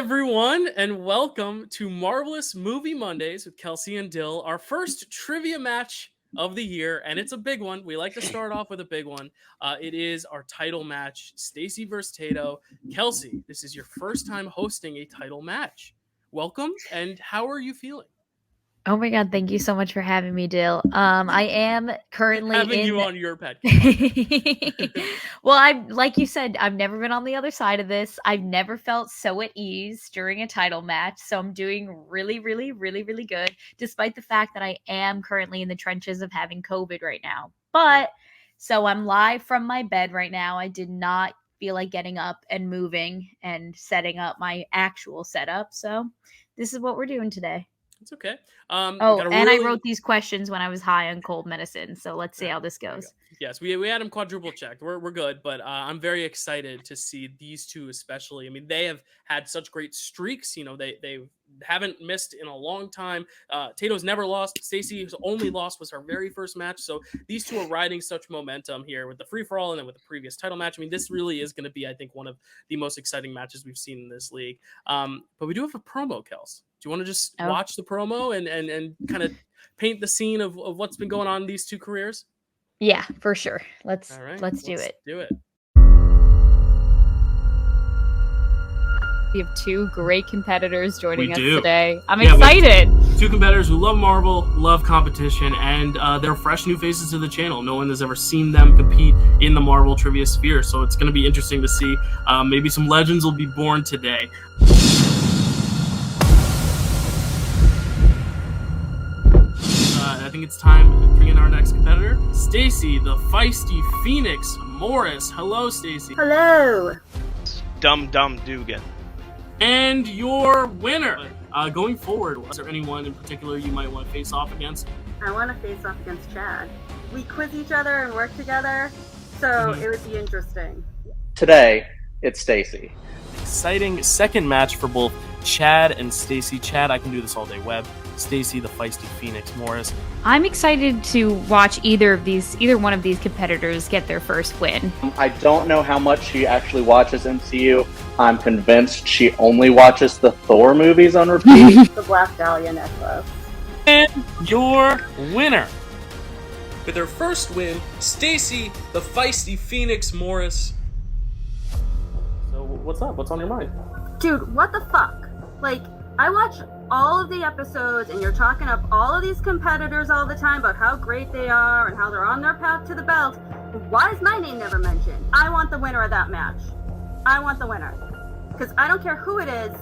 everyone, and welcome to Marvelous Movie Mondays with Kelsey and Dill, our first trivia match of the year, and it's a big one. We like to start off with a big one. It is our title match, Stacy versus Tato. Kelsey, this is your first time hosting a title match. Welcome, and how are you feeling? Oh my God, thank you so much for having me, Dill. I am currently having you on your podcast. Well, like you said, I've never been on the other side of this. I've never felt so at ease during a title match. So I'm doing really, really, really, really good, despite the fact that I am currently in the trenches of having COVID right now. But so I'm live from my bed right now. I did not feel like getting up and moving and setting up my actual setup. So this is what we're doing today. It's okay. I wrote these questions when I was high on cold medicine, so let's see how this goes. Yes, we had them quadruple checked. We're good, but I'm very excited to see these two especially. I mean, they have had such great streaks. You know, they haven't missed in a long time. Tato's never lost. Stacy's only loss was her very first match. So these two are riding such momentum here with the free-for-all and then with the previous title match. I mean, this really is going to be, I think, one of the most exciting matches we've seen in this league. But we do have a promo, Kels. Do you want to just watch the promo and kind of paint the scene of what's been going on in these two careers? Yeah, for sure. Let's do it. Do it. We have two great competitors joining us today. I'm excited. Two competitors who love Marvel, love competition, and they're fresh new faces to the channel. No one has ever seen them compete in the Marvel trivia sphere, so it's going to be interesting to see. Maybe some legends will be born today. I think it's time to bring in our next competitor, Stacy, the feisty Phoenix Morris. Hello, Stacy. Hello. Dum Dugan. And your winner. Going forward, is there anyone in particular you might want to face off against? I want to face off against Chad. We quiz each other and work together, so it would be interesting. Today, it's Stacy. Exciting second match for both Chad and Stacy. Chad, I can do this all day. Webb. Stacy, the feisty Phoenix Morris. I'm excited to watch either one of these competitors get their first win. I don't know how much she actually watches MCU. I'm convinced she only watches the Thor movies on repeat. The Black Dahlia necklace. And your winner. With her first win, Stacy, the feisty Phoenix Morris. So what's up? What's on your mind? Dude, what the fuck? Like, I watch all of the episodes and you're talking up all of these competitors all the time about how great they are and how they're on their path to the belt. Why is my name never mentioned? I want the winner of that match. I want the winner. Because I don't care who it is,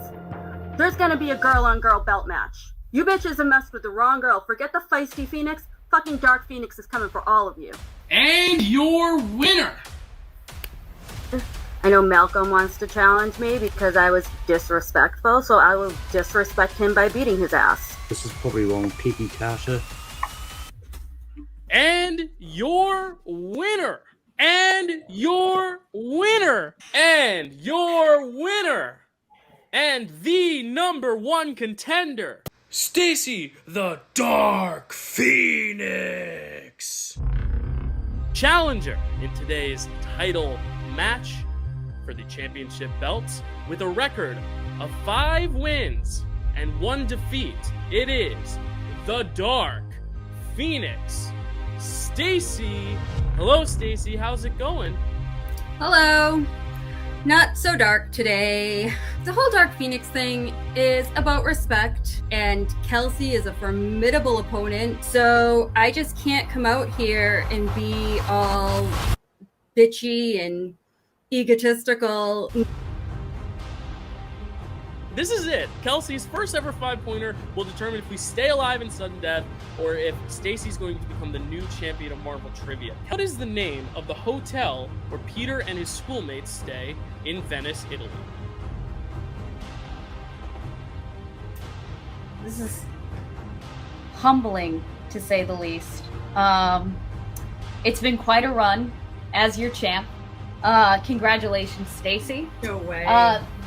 there's going to be a girl-on-girl belt match. You bitches have messed with the wrong girl. Forget the feisty Phoenix. Fucking Dark Phoenix is coming for all of you. And your winner. I know Malcolm wants to challenge me because I was disrespectful, so I will disrespect him by beating his ass. This is probably wrong, Piki Kasha. And your winner. And your winner. And your winner. And the number one contender, Stacy the Dark Phoenix. Challenger in today's title match for the championship belts with a record of 5 wins and 1 defeat. It is the Dark Phoenix, Stacy. Hello, Stacy. How's it going? Hello. Not so dark today. The whole Dark Phoenix thing is about respect, and Kelsey is a formidable opponent, so I just can't come out here and be all bitchy and egotistical. This is it. Kelsey's first ever 5-pointer will determine if we stay alive in sudden death or if Stacy's going to become the new champion of Marvel Trivia. What is the name of the hotel where Peter and his schoolmates stay in Venice, Italy? This is humbling, to say the least. It's been quite a run as your champ. Congratulations, Stacy. No way.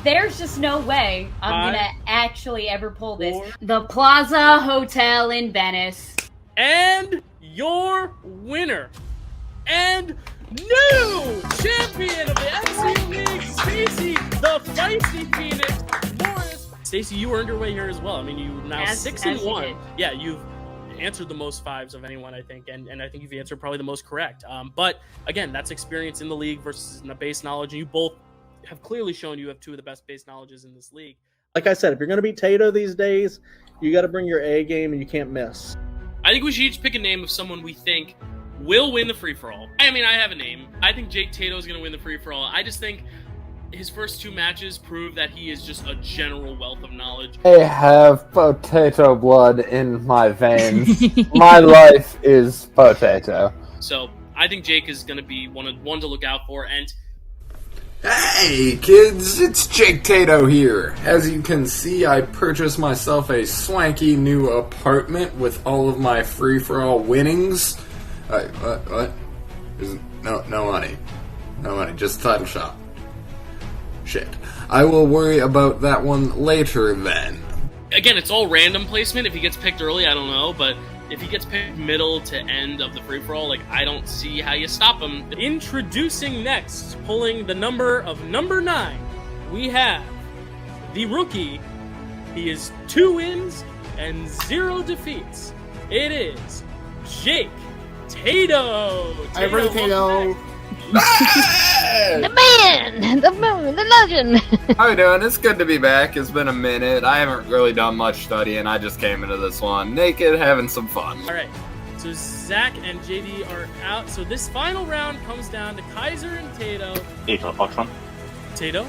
There's just no way I'm gonna actually ever pull this. The Plaza Hotel in Venice. And your winner and new champion of the MCU League, Stacy, the feisty Phoenix Morris. Stacy, you earned your way here as well. I mean, you now As 6-1. you did. Yeah, you've answered the most fives of anyone, I think, and I think you've answered probably the most correct. But again, that's experience in the league versus in the base knowledge, and you both have clearly shown you have two of the best base knowledges in this league. Like I said, if you're going to beat Tato these days, you got to bring your A game and you can't miss. I think we should each pick a name of someone we think will win the free-for-all. I mean, I have a name. I think Jake Tato is going to win the free-for-all. I just think his first two matches prove that he is just a general wealth of knowledge. I have potato blood in my veins. My life is potato. So I think Jake is going to be one to look out for. And Hey kids, it's Jake Tato here. As you can see, I purchased myself a swanky new apartment with all of my free-for-all winnings. What? No money. No money, just title shop. Shit. I will worry about that one later then. again, it's all random placement. If he gets picked early, I don't know, but if he gets picked middle to end of the free-for-all, like, I don't see how you stop him. Introducing next, pulling the number of number 9, we have the rookie. He is 2 wins and 0 defeats. It is Jake Tato. Hi, Tato. The man, the moon, the legend. How you doing? It's good to be back. It's been a minute. I haven't really done much studying. I just came into this one naked, having some fun. All right. So Zach and JD are out. So this final round comes down to Kaiser and Tato. Tato?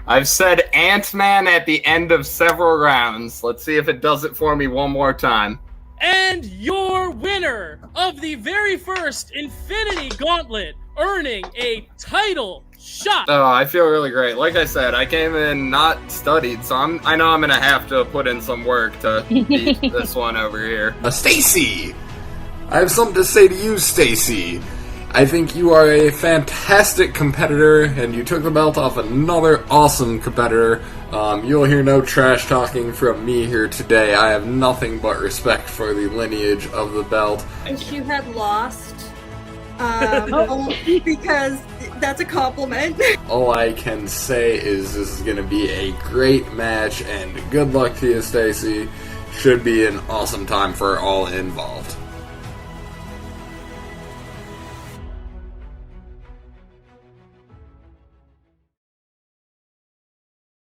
I've said Ant-Man at the end of several rounds. Let's see if it does it for me one more time. And your winner of the very first Infinity Gauntlet, earning a title shot. Oh, I feel really great. Like I said, I came in not studied, so I know I'm gonna have to put in some work to beat this one over here. Stacy! I have something to say to you, Stacy. I think you are a fantastic competitor, and you took the belt off another awesome competitor. You'll hear no trash talking from me here today. I have nothing but respect for the lineage of the belt. Wish you had lost, because that's a compliment. All I can say is this is going to be a great match, and good luck to you, Stacy. Should be an awesome time for all involved.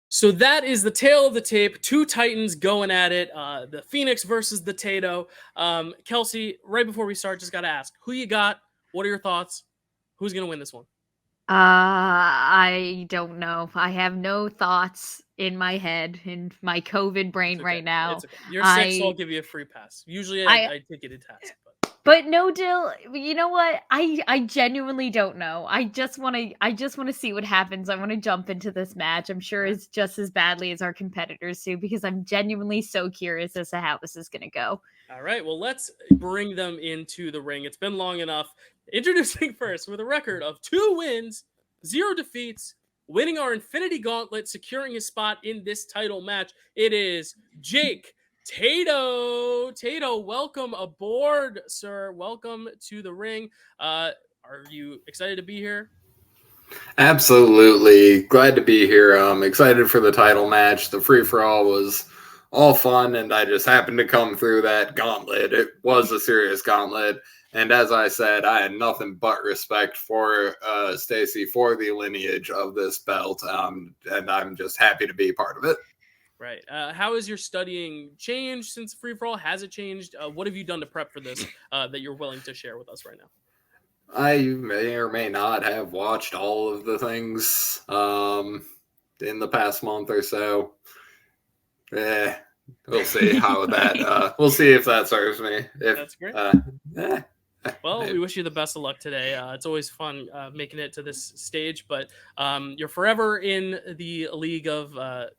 So that is the tail of the tape. 2 Titans going at it. The Phoenix versus the Tato. Kelsey, right before we start, just got to ask, who you got? What are your thoughts? Who's going to win this one? I don't know. I have no thoughts in my head, in my COVID brain right now. It's okay. You're 6, so I'll give you a free pass. Usually I take you to task. But no, Dill, you know what? I genuinely don't know. I just want to see what happens. I want to jump into this match. I'm sure it's just as badly as our competitors do, because I'm genuinely so curious as to how this is going to go. All right, well, let's bring them into the ring. It's been long enough. Introducing first, with a record of 2 wins, 0 defeats, winning our Infinity Gauntlet, securing his spot in this title match, it is Jake Tato. Tato, welcome aboard, sir. Welcome to the ring. Are you excited to be here? Absolutely. Glad to be here. I'm excited for the title match. The free-for-all was all fun, and I just happened to come through that gauntlet. It was a serious gauntlet. And as I said, I had nothing but respect for Stacy, for the lineage of this belt, and I'm just happy to be part of it. Right. How has your studying changed since free-for-all? Has it changed? What have you done to prep for this that you're willing to share with us right now? I may or may not have watched all of the things in the past month or so. We'll see how that. We'll see if that serves me. That's great. Well, we wish you the best of luck today. It's always fun making it to this stage, but you're forever in the league of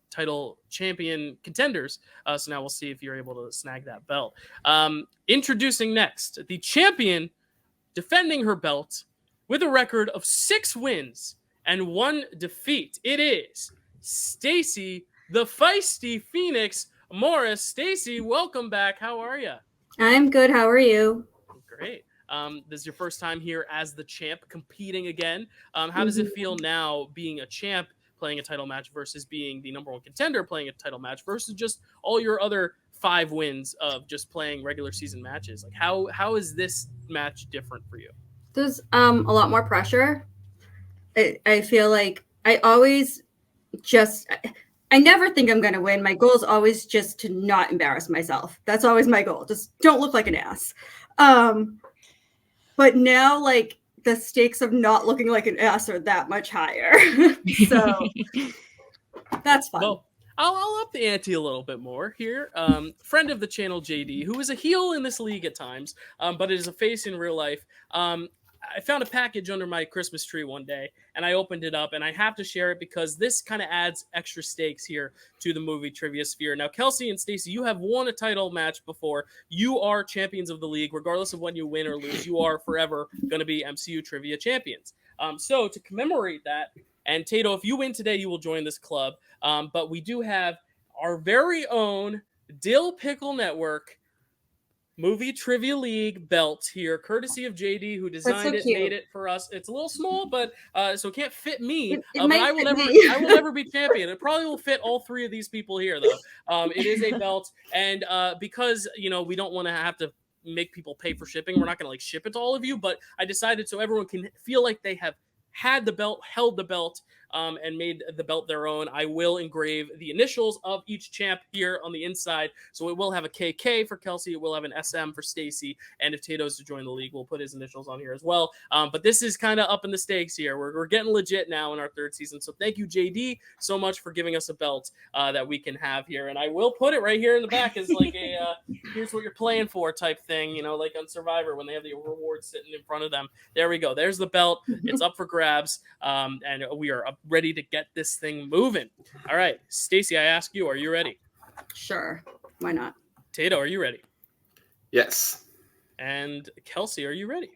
title champion contenders. So now we'll see if you're able to snag that belt. Introducing next, the champion defending her belt with a record of 6 wins and 1 defeat. It is Stacy, the feisty Phoenix Morris. Stacy, welcome back. How are you? I'm good. How are you? Great. This is your first time here as the champ, competing again. How does it feel now being a champ playing a title match versus being the number one contender playing a title match versus just all your other 5 wins of just playing regular season matches? Like how is this match different for you? There's a lot more pressure. I feel like I always just I never think I'm gonna win. My goal is always just to not embarrass myself. That's always my goal. Just don't look like an ass. But now, like, the stakes of not looking like an ass are that much higher. So that's fun. Well, I'll up the ante a little bit more here. Friend of the channel, JD, who is a heel in this league at times, but is a face in real life. I found a package under my Christmas tree one day, and I opened it up, and I have to share it because this kind of adds extra stakes here to the movie trivia sphere. Now, Kelsey and Stacy, you have won a title match before. You are champions of the league. Regardless of when you win or lose, you are forever going to be MCU trivia champions. So to commemorate that, and Tato, if you win today, you will join this club. But we do have our very own Dill Pickle Network Movie Trivia League belt here, courtesy of JD, who designed it, made it for us. It's a little small, but so it can't fit me. But I will never be champion. It probably will fit all 3 of these people here, though. It is a belt, and because we don't want to have to make people pay for shipping, we're not going to ship it to all of you. But I decided so everyone can feel like they have had the belt, held the belt, and made the belt their own. I will engrave the initials of each champ here on the inside. So it will have a KK for Kelsey. It will have an SM for Stacy. And if Tato's to join the league, we'll put his initials on here as well. But this is kind of up in the stakes here. We're getting legit now in our 3rd season. So thank you, JD, so much for giving us a belt that we can have here. And I will put it right here in the back as like a here's what you're playing for type thing, like on Survivor when they have the rewards sitting in front of them. There we go. There's the belt. It's up for grabs. And we are ready to get this thing moving. All right, Stacy, I ask you, are you ready? Sure. Why not? Tato, are you ready? Yes. And Kelsey, are you ready?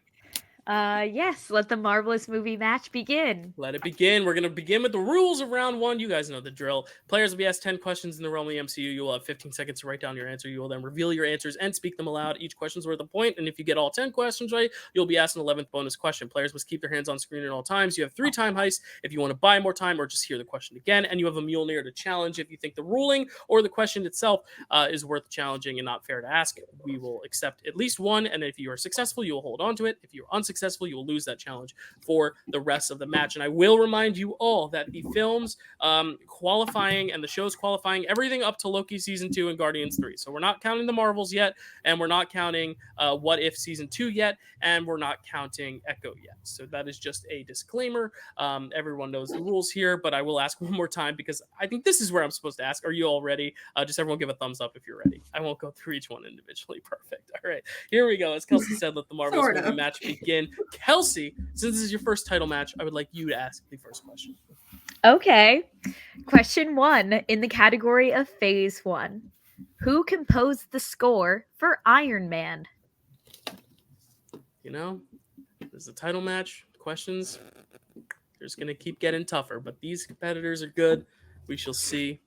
Yes, let the marvelous movie match begin. Let it begin. We're going to begin with the rules of round 1. You guys know the drill. Players will be asked 10 questions in the realm of the MCU. You will have 15 seconds to write down your answer. You will then reveal your answers and speak them aloud. Each question's worth a point, and if you get all 10 questions right, you'll be asked an 11th bonus question. Players must keep their hands on screen at all times. You have 3 time heists if you want to buy more time or just hear the question again, and you have a Mjolnir to challenge if you think the ruling or the question itself is worth challenging and not fair to ask. We will accept at least one, and if you are successful, you will hold on to it. If you are unsuccessful, you will lose that challenge for the rest of the match. And I will remind you all that the films qualifying and the shows qualifying, everything up to Loki season 2 and Guardians 3. So we're not counting the Marvels yet, and we're not counting What If season 2 yet, and we're not counting Echo yet. So that is just a disclaimer. Everyone knows the rules here, but I will ask one more time because I think this is where I'm supposed to ask. Are you all ready? Just everyone give a thumbs up if you're ready. I won't go through each one individually. Perfect. All right, here we go. As Kelsey said, let the Marvels movie match begin. Kelsey, since this is your first title match, I would like you to ask the first question. Okay. Question 1 in the category of Phase 1. Who composed the score for Iron Man? This is a title match. Questions, they're just going to keep getting tougher, but these competitors are good. We shall see.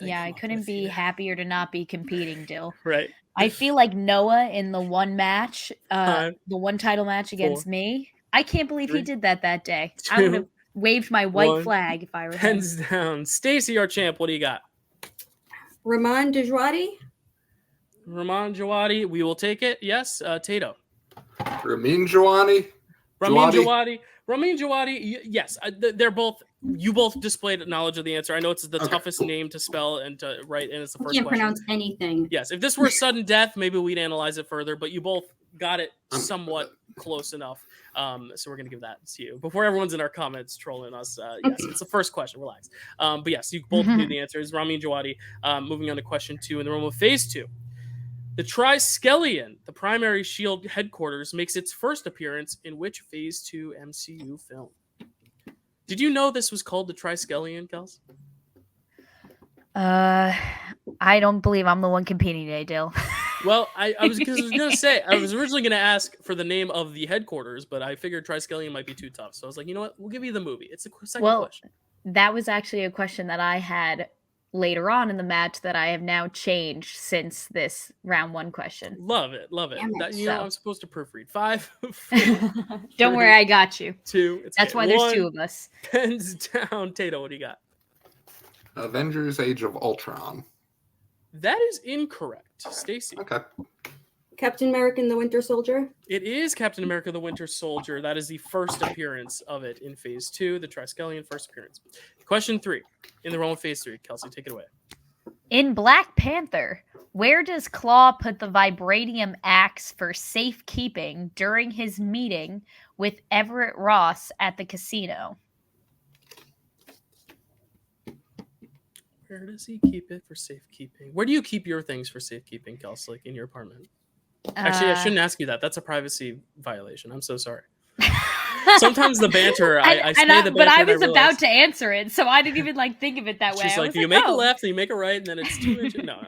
I couldn't be happier to not be competing, Dill. Right. I feel like Noah in the one match, the one title match against me. I can't believe he did that day. I would have waved my white flag if I were him. Hands down. Stacy, our champ, what do you got? Raman Djawadi. Raman Djawadi. We will take it. Yes. Tato. Ramin Djawadi. Ramin Djawadi. Yes. They're both. You both displayed knowledge of the answer. I know it's the toughest name to spell and to write, and it's the first Can't question. pronounce anything. Yes. If this were sudden death, maybe we'd analyze it further, but you both got it somewhat close enough. So we're going to give that to you. Before everyone's in our comments trolling us, yes, it's the first question. Relax. But yes, you both knew the answer. It's Ramin Djawadi. Moving on to question 2 in the realm of Phase 2. The Triskelion, the primary SHIELD headquarters, makes its first appearance in which Phase 2 MCU film? Did you know this was called the Triskelion, Kels? I don't believe I'm the one competing today, Dill. Well, I was going to say, I was originally going to ask for the name of the headquarters, but I figured Triskelion might be too tough. So I was like, you know what? We'll give you the movie. It's the second question. That was actually a question that I had later on in the match that I have now changed since this round 1 question. Love it. Love it. Damn it. That, you know, So. I'm supposed to proofread. 5, 4, Don't worry, I got you. 2. That's why there's 2 of us. Pens down. Tato, what do you got? Avengers: Age of Ultron. That is incorrect. Stacy. Okay. Captain America and the Winter Soldier. It is Captain America: The Winter Soldier. That is the first appearance of it in Phase 2, the Triskelion first appearance. Question 3. In the realm of Phase 3. Kelsey, take it away. In Black Panther, where does Claw put the vibranium axe for safekeeping during his meeting with Everett Ross at the casino? Where does he keep it for safekeeping? Where do you keep your things for safekeeping, Kelsey, like in your apartment? Actually, I shouldn't ask you that. That's a privacy violation. I'm so sorry. Sometimes the banter, I say the banter, but I was realize, about to answer it, so I didn't even like think of it that way. She's like, you make a left, and you make a right, and then it's 2 inches. No.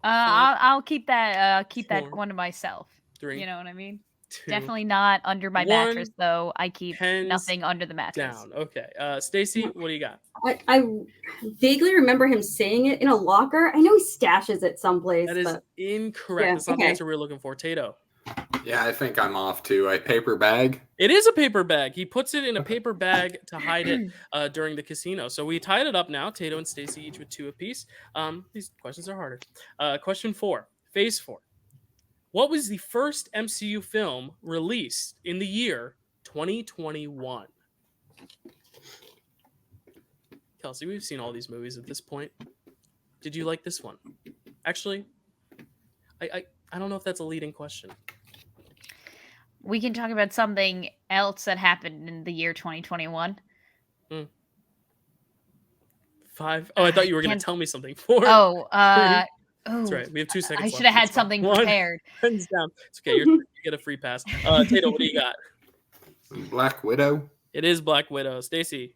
I'll keep that. Keep 4, that one to myself. 3. You know what I mean? 2, Definitely not under my 1. mattress, though. I keep Pens nothing under the mattress. down. Okay. Stacy, what do you got? I vaguely remember him saying it in a locker. I know he stashes it someplace. That is but... incorrect. Yeah, That's not the okay. answer we were looking for. Tato. Yeah, I think I'm off too. A paper bag. It is a paper bag. He puts it in a paper bag to hide it during the casino. So we tied it up now. Tato and Stacy each with 2 apiece. These questions are harder. Question 4. Phase 4. What was the first MCU film released in the year 2021? Kelsey, we've seen all these movies at this point. Did you like this one? Actually, I don't know if that's a leading question. We can talk about something else that happened in the year 2021. 5. Oh, I thought you were going to tell me something. 4. That's right. We have 2 seconds. I should have had something prepared. Hands down. It's okay. You get a free pass. Tato, what do you got? Black Widow. It is Black Widow. Stacy.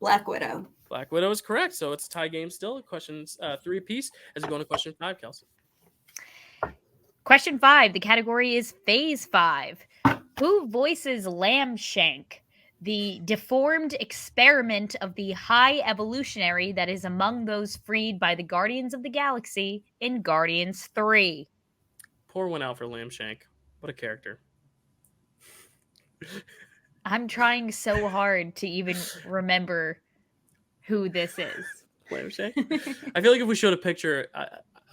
Black Widow. Black Widow is correct. So it's a tie game still. Questions 3 apiece as we go into question 5, Kelsey. Question 5. The category is Phase 5. Who voices Lambshank, the deformed experiment of the high evolutionary that is among those freed by the Guardians of the Galaxy in Guardians 3? Pour one out for Lambshank. What a character. I'm trying so hard to even remember who this is. Lambshank? I feel like if we showed a picture,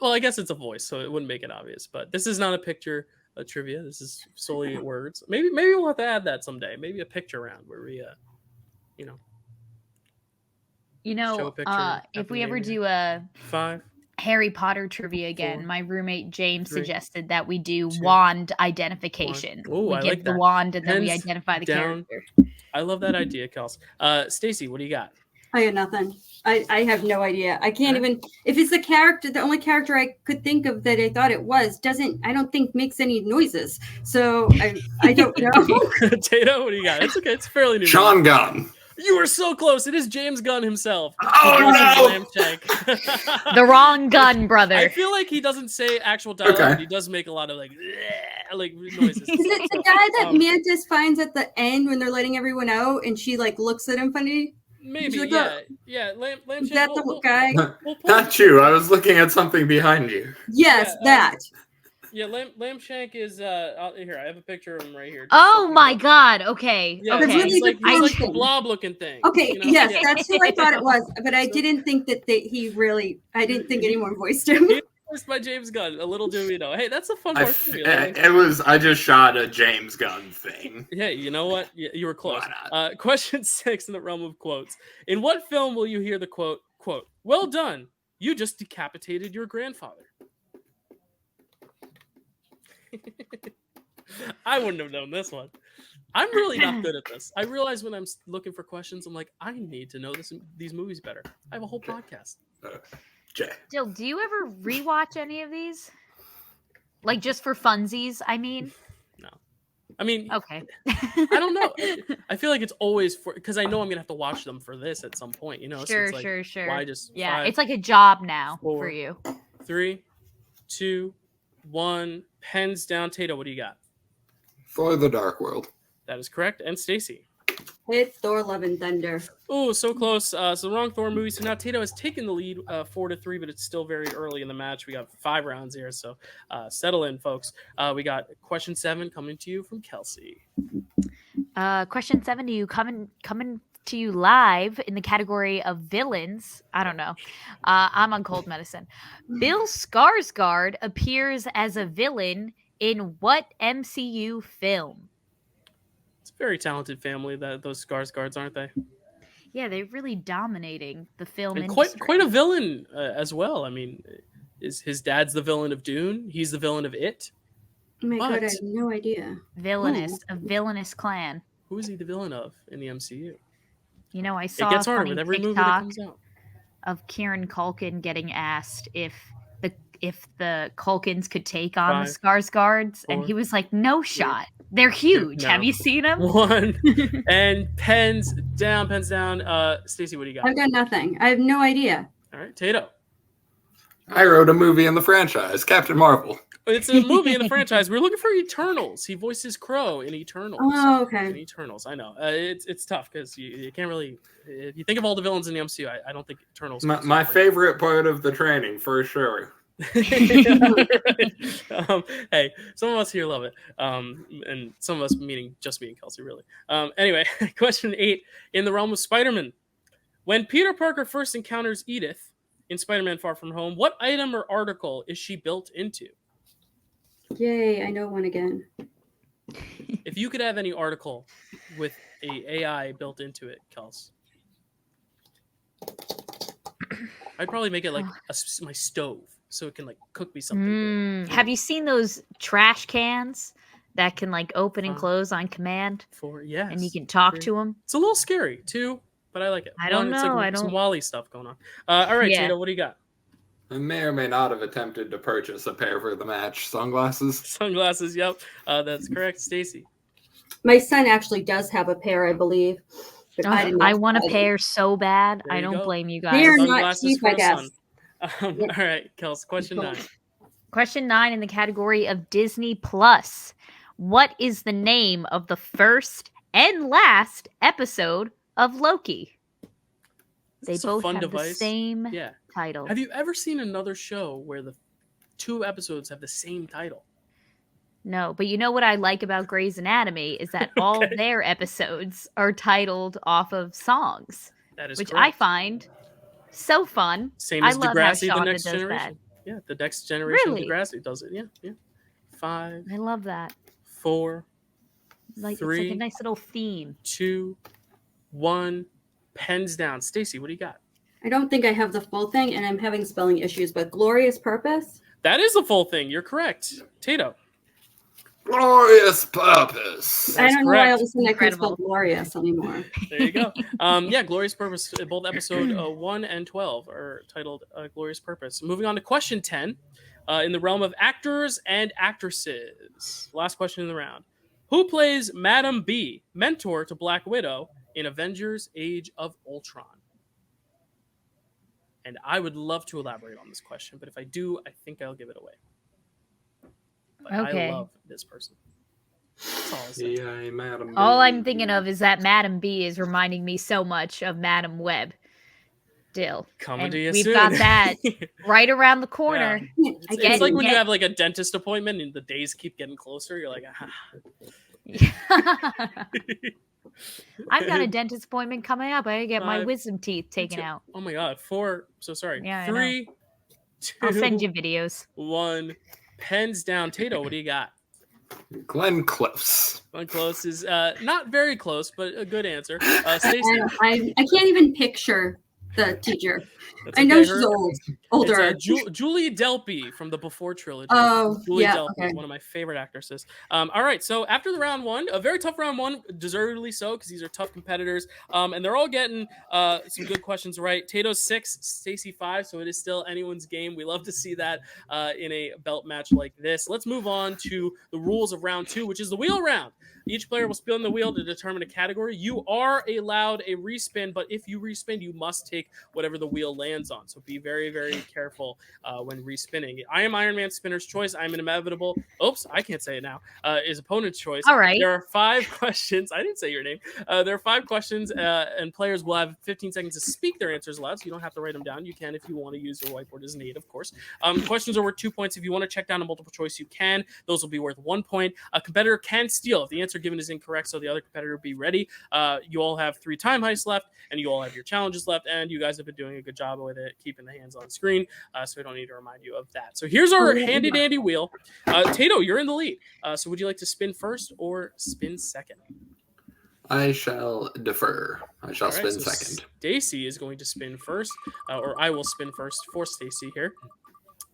well, I guess it's a voice, so it wouldn't make it obvious. But this is not a picture, a trivia. This is solely words. Maybe we'll have to add that someday. Maybe a picture round where we, show a picture. If we ever do a 5, Harry Potter trivia again, 4, my roommate James 3, suggested that we do 2, wand identification. 1. Ooh, we I give like the that. wand and then we Pens identify the down. character. I love that idea, Kels. Stacy, what do you got? I got nothing. I have no idea. I can't even. If it's the only character I could think of that I thought it was I don't think makes any noises. So I don't know. Tato, what do you got? It's okay. It's fairly new. Sean Gunn. You were so close. It is James Gunn himself. Oh no! The wrong gun, brother. I feel like he doesn't say actual dialogue. Okay. But he does make a lot of like noises. Is it the guy that Mantis finds at the end when they're letting everyone out, and she like looks at him funny? Maybe, like, yeah. Lambshank. Is that the guy? Not you. I was looking at something behind you. Yes, that. Yeah, Lambshank is here. I have a picture of him right here. Oh my god. Okay. Yeah, okay. really he's like the the blob looking thing. Okay, you know? yes, Yeah. that's who I thought it was, but I didn't think that I didn't think anyone voiced him. He was voiced by James Gunn. A little do we know. Hey, that's a fun part. I just shot a James Gunn thing. Yeah, you know what? You were close. Question 6 in the realm of quotes. In what film will you hear the quote, "Well done, you just decapitated your grandfather"? I wouldn't have known this one. I'm really not good at this. I realize when I'm looking for questions, I'm like, I need to know these movies better. I have a whole podcast. Jill, do you ever rewatch any of these? Like just for funsies, I mean? No. I mean, okay. I don't know. I feel like it's always because I know I'm going to have to watch them for this at some point, Sure, so it's like, sure. Why just yeah, 5, it's like a job now 4, for you. 3, 2, 1. Pens down. Tato, what do you got? For the Dark World. That is correct. And Stacy. It's Thor: Love and Thunder. Oh, so close. So the wrong Thor movie. So now Tato has taken the lead 4-3, but it's still very early in the match. We got 5 rounds here, so settle in, folks. We got question 7 coming to you from Kelsey. Question 7 to you coming to you live in the category of villains. I don't know. I'm on cold medicine. Bill Skarsgård appears as a villain in what MCU film? It's a very talented family, those Skarsgårds, aren't they? Yeah, they're really dominating the film And industry. quite a villain as well. I mean, his dad's the villain of Dune. He's the villain of It. Oh my god, I But- have no idea. A villainous clan. Who is he the villain of in the MCU? You know, I It saw gets a harder funny with every movie that TikTok comes out. of Kieran Culkin getting asked if the Culkins could take on the 5, Skarsgårds, and 4, he was like, "No shot. They're huge. no. Have you seen them?" 1 and pens down. Stacy, what do you got? I've got nothing. I have no idea. All right, Tato. I wrote a movie in the franchise, Captain Marvel. It's a movie in the franchise. We're looking for Eternals. He voices Crow in Eternals. Oh, okay. In Eternals, I know. It's tough because you can't really. If you think of all the villains in the MCU, I don't think Eternals. My favorite part of the training, for sure. Hey, some of us here love it, and some of us, meaning just me and Kelsey, really. Anyway, question 8. In the realm of Spider-Man, when Peter Parker first encounters Edith in Spider-Man: Far From Home, what item or article is she built into? Yay, I know one again. If you could have any article with a AI built into it, Kels, I'd probably make it like my stove, so it can like cook me something. Have you seen those trash cans that can like open and close on command? Yes, and you can talk to them. It's a little scary too, but I like it. I don't know. It's like I don't. Some Wally stuff going on. All right, Yeah. Tato, what do you got? I may or may not have attempted to purchase a pair for the match. Sunglasses. Sunglasses. Yep, that's correct. Stacy. My son actually does have a pair, I believe. But I did not I want a buy them. pair so bad. There I you don't go. blame you They guys. are not Sunglasses cheap, for I a guess. son. All right, Kels. Question 9. Question 9 in the category of Disney Plus. What is the name of the first and last episode of Loki? They It's a both fun have device. the same Yeah. title. Have you ever seen another show where the 2 episodes have the same title? No, but you know what I like about Grey's Anatomy is that all their episodes are titled off of songs, That is which correct. I find so fun. Same I as love how Degrassi, the Shonda next does generation. Yeah, the next generation Really? of Degrassi does it. Yeah. 5, I love that. 4, Like 3, it's like a nice little theme. 2, 1. Pens down. Stacy, what do you got? I don't think I have the full thing, and I'm having spelling issues, but Glorious Purpose? That is the full thing. You're correct. Tato. Glorious Purpose. I don't know why all of correct. a sudden I couldn't Incredible. spell Glorious anymore. There you go. Yeah, Glorious Purpose. Both episode 1 and 12 are titled Glorious Purpose. Moving on to question 10. In the realm of actors and actresses. Last question in the round. Who plays Madam B, mentor to Black Widow, in Avengers: Age of Ultron? And I would love to elaborate on this question, but if I do, I think I'll give it away. But Okay. I love this person. That's all I'll say. Yeah, Madam. All I'm thinking of is that Madam B is reminding me so much of Madam Web. Dill. Coming And to you we've soon. got that right around the corner. It's like when you have like a dentist appointment and the days keep getting closer. You're like, I've got a dentist appointment coming up. I gotta get my 5, wisdom teeth taken 2. out. Oh my god, 4. So sorry. Yeah, I know. 3, 2. I'll send you videos. 1. Pens down. Tato, what do you got? Glenn Close. Glenn Close is not very close, but a good answer. Stacey. I can't even picture the teacher. That's I know okay. she's Her- old. Older. It's, Julie Delpy from the Before trilogy. Oh, Julie yeah, Delpy, okay. one of my favorite actresses. All right, so after the round 1, a very tough round 1, deservedly so, because these are tough competitors, and they're all getting some good questions right. Tato's 6, Stacy 5, so it is still anyone's game. We love to see that in a belt match like this. Let's move on to the rules of round 2, which is the wheel round. Each player will spin the wheel to determine a category. You are allowed a respin, but if you respin, you must take take whatever the wheel lands on. So be very, very careful when respinning. I am Iron Man Spinner's choice. I'm an inevitable. Oops, I can't say it now. Is opponent's choice. All right. There are 5 questions. I didn't say your name. There are 5 questions, and players will have 15 seconds to speak their answers aloud. So you don't have to write them down. You can if you want to use your whiteboard as needed, of course. Questions are worth 2 points. If you want to check down a multiple choice, you can. Those will be worth 1 point. A competitor can steal if the answer given is incorrect. So the other competitor be ready. You all have 3 time heists left, and you all have your challenges left. And you guys have been doing a good job with it, keeping the hands on screen. So I don't need to remind you of that. So here's our handy dandy wheel. Tato, you're in the lead. So would you like to spin first or spin second? I shall defer. I shall spin so second. Stacy is going to spin first, or I will spin first for Stacy here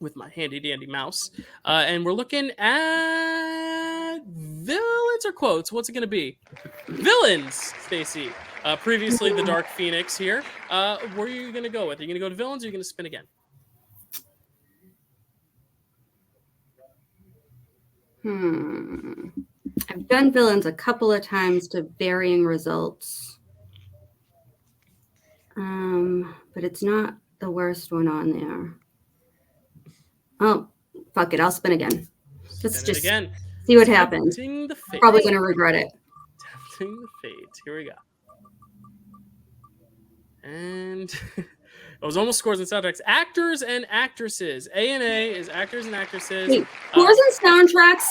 with my handy dandy mouse. And we're looking at villains or quotes. What's it going to be? Villains, Stacy. Previously, the Dark Phoenix here. What are you going to go with? Are you going to go to villains or are you going to spin again? I've done villains a couple of times to varying results. But it's not the worst one on there. Oh, fuck it. I'll spin again. Let's just again. See what happens. Probably going to regret it. Tempting the fate. Here we go. And it was almost scores and soundtracks. Actors and actresses. A&A is actors and actresses. Wait, scores and soundtracks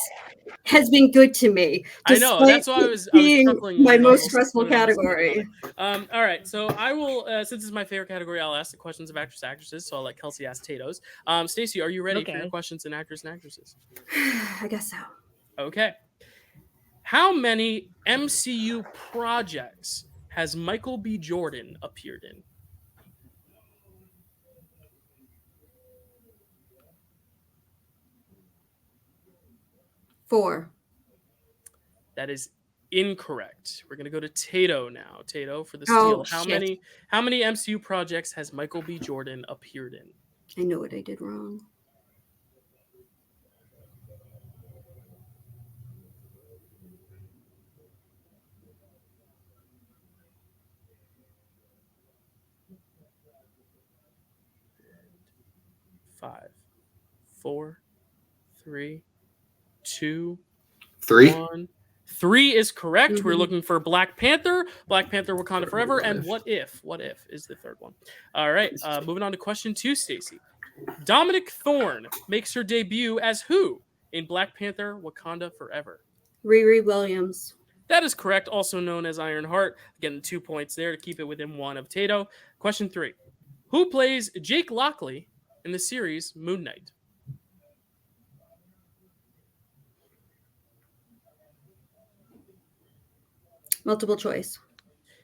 has been good to me. I know. That's why I was struggling. My most stressful category. All right. So I will, since it's my favorite category, I'll ask the questions of actresses. So I'll let Kelsey ask Tato's. Stacy, are you ready for your questions in actors and actresses? I guess so. Okay. How many MCU projects has Michael B. Jordan appeared in? Four. That is incorrect. We're gonna go to Tato now. Tato for the steal. How many MCU projects has Michael B. Jordan appeared in? I know what I did wrong. Five, 4, 3, 2, 3. 1. 3 is correct. We're looking for Black Panther, Wakanda Forever, and What If? What If is the third one. All right, moving on to question 2, Stacy. Dominic Thorne makes her debut as who in Black Panther, Wakanda Forever? Riri Williams. That is correct, also known as Ironheart. Getting 2 points there to keep it within 1 of Tato. Question 3. Who plays Jake Lockley in the series Moon Knight? Multiple choice.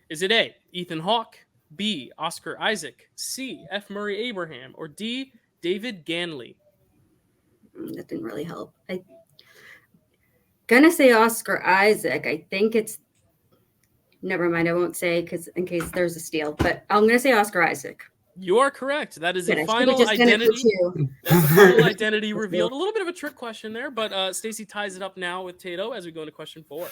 Is it A, Ethan Hawke, B, Oscar Isaac, C, F. Murray Abraham, or D, David Ganley? That didn't really help. I'm gonna say Oscar Isaac. I think it's... Never mind, I won't say because in case there's a steal, but I'm gonna say Oscar Isaac. You are correct. That is a final identity. That's a final identity revealed. A little bit of a trick question there, but Stacy ties it up now with Tato as we go into question 4.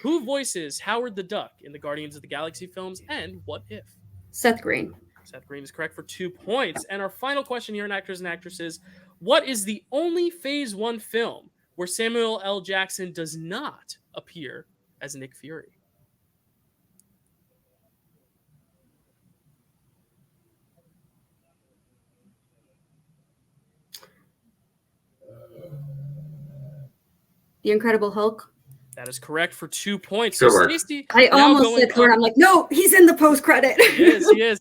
Who voices Howard the Duck in the Guardians of the Galaxy films and What If? Seth Green. Seth Green is correct for 2 points. And our final question here in Actors and Actresses, what is the only Phase 1 film where Samuel L. Jackson does not appear as Nick Fury? The Incredible Hulk. That is correct for 2 points. Good So work. Stacy, I almost said Thor. I'm like, no, he's in the post credit. He is.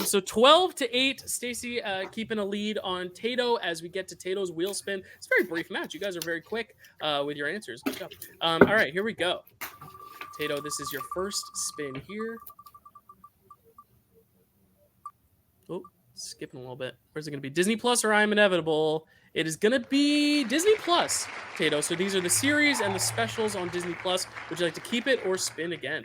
So 12-8, Stacy keeping a lead on Tato as we get to Tato's wheel spin. It's a very brief match. You guys are very quick with your answers. Good job. All right, here we go. Tato, this is your first spin here. Oh, skipping a little bit. Where's it going to be? Disney Plus or I'm Inevitable? It is going to be Disney Plus, Tato. So these are the series and the specials on Disney Plus. Would you like to keep it or spin again?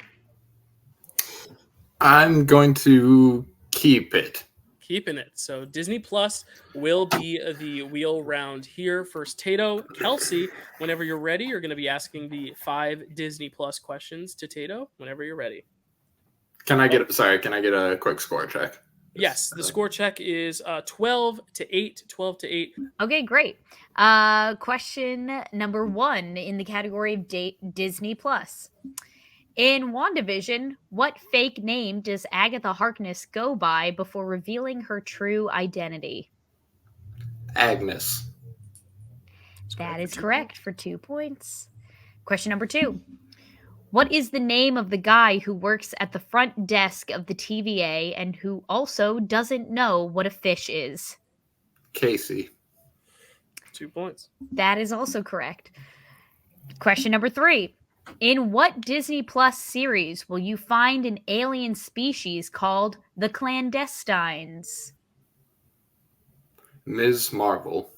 I'm going to keep it. Keeping it. So Disney Plus will be the wheel round here. First, Tato. Kelsey, whenever you're ready, you're going to be asking the 5 Disney Plus questions to Tato whenever you're ready. Can I get a quick score check? Yes, the score check is 12 to 8. 12 to 8. Okay, great. Question number 1 in the category of Disney Plus. In WandaVision, what fake name does Agatha Harkness go by before revealing her true identity? Agnes. That is correct for 2 points. Question number 2. What is the name of the guy who works at the front desk of the TVA and who also doesn't know what a fish is? Casey. 2 points. That is also correct. Question number 3. In what Disney Plus series will you find an alien species called the Clandestines? Ms. Marvel.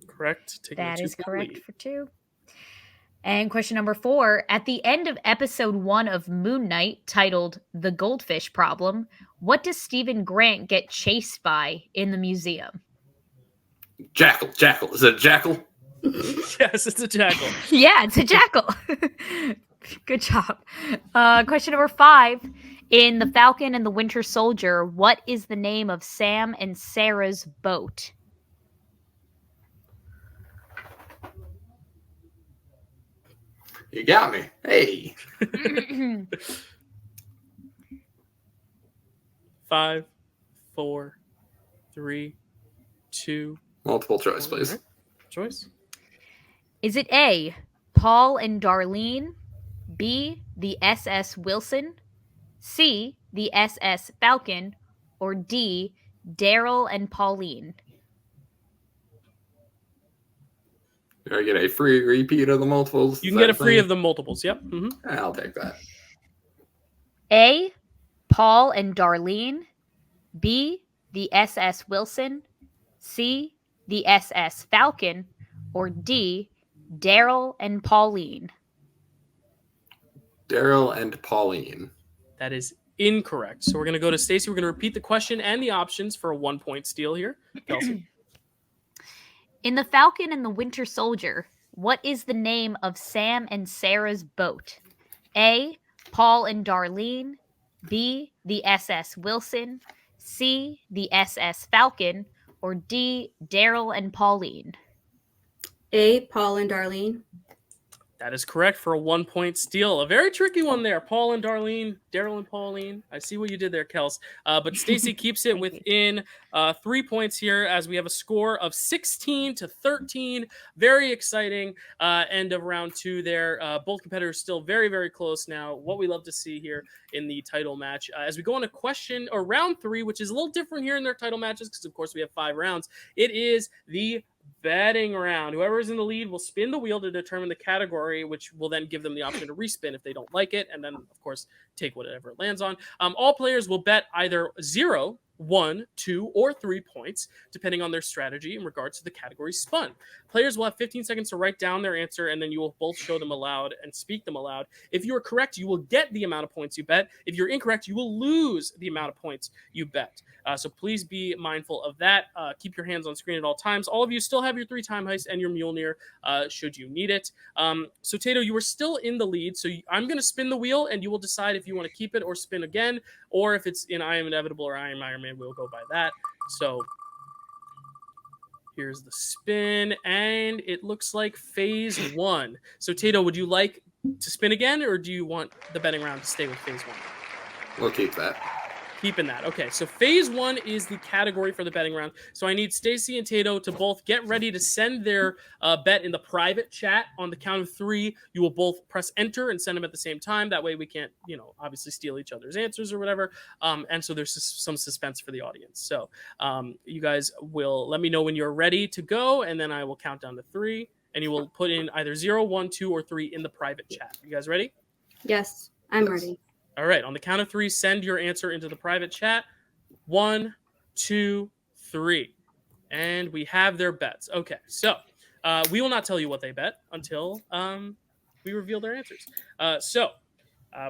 Correct. Taking That a is 2-point correct lead. for 2. And question number 4. At the end of episode 1 of Moon Knight, titled The Goldfish Problem, what does Stephen Grant get chased by in the museum? Jackal. Jackal. Is it a jackal? Yes, it's a jackal. Yeah, it's a jackal. Good job. Question number 5. In The Falcon and the Winter Soldier, what is the name of Sam and Sarah's boat? You got me. Hey. 5, 4, 3, 2. Multiple choice, please. Right. Choice. Is it A, Paul and Darlene, B, the SS Wilson, C, the SS Falcon, or D, Daryl and Pauline? Do I get a free repeat of the multiples? You can get a free of the multiples. Yep. Mm-hmm. I'll take that. A, Paul and Darlene, B, the SS Wilson, C, the SS Falcon, or D, Daryl and Pauline? Daryl and Pauline. That is incorrect. So we're going to go to Stacy. We're going to repeat the question and the options for a 1-point steal here. Kelsey. In The Falcon and the Winter Soldier, what is the name of Sam and Sarah's boat? A, Paul and Darlene, B, the SS Wilson, C, the SS Falcon, or D, Daryl and Pauline? A, Paul and Darlene. That is correct for a 1-point steal. A very tricky one there. Paul and Darlene, Daryl and Pauline. I see what you did there, Kels. But Stacy keeps it within 3 points here as we have a score of 16 to 13. Very exciting end of round 2 there. Both competitors still very, very close now. What we love to see here in the title match. As we go on to round 3, which is a little different here in their title matches because, of course, we have 5 rounds. It is the betting round. Whoever is in the lead will spin the wheel to determine the category, which will then give them the option to respin if they don't like it, and then, of course, take whatever it lands on. All players will bet either 0, 1, 2, or 3 points, depending on their strategy in regards to the category spun. Players will have 15 seconds to write down their answer, and then you will both show them aloud and speak them aloud. If you are correct, you will get the amount of points you bet. If you're incorrect, you will lose the amount of points you bet. So please be mindful of that. Keep your hands on screen at all times. All of you still have your 3-time heist and your Mjolnir should you need it. So Tato, you are still in the lead. So I'm going to spin the wheel, and you will decide if you want to keep it or spin again, or if it's in I Am Inevitable or I Am Iron Man, we'll go by that. So here's the spin, and it looks like phase 1. So Tato, would you like to spin again, or do you want the betting round to stay with phase 1? We'll keep that. Keeping that. Okay, so phase 1 is the category for the betting round. So I need Stacy and Tato to both get ready to send their bet in the private chat. On the count of 3, you will both press enter and send them at the same time. That way we can't, obviously steal each other's answers or whatever. And so there's some suspense for the audience. So you guys will let me know when you're ready to go, and then I will count down to 3, and you will put in either 0, 1, 2, or 3 in the private chat. You guys ready? Yes, I'm ready. All right, on the count of 3, send your answer into the private chat. 1, 2, 3. And we have their bets. Okay, so we will not tell you what they bet until we reveal their answers. So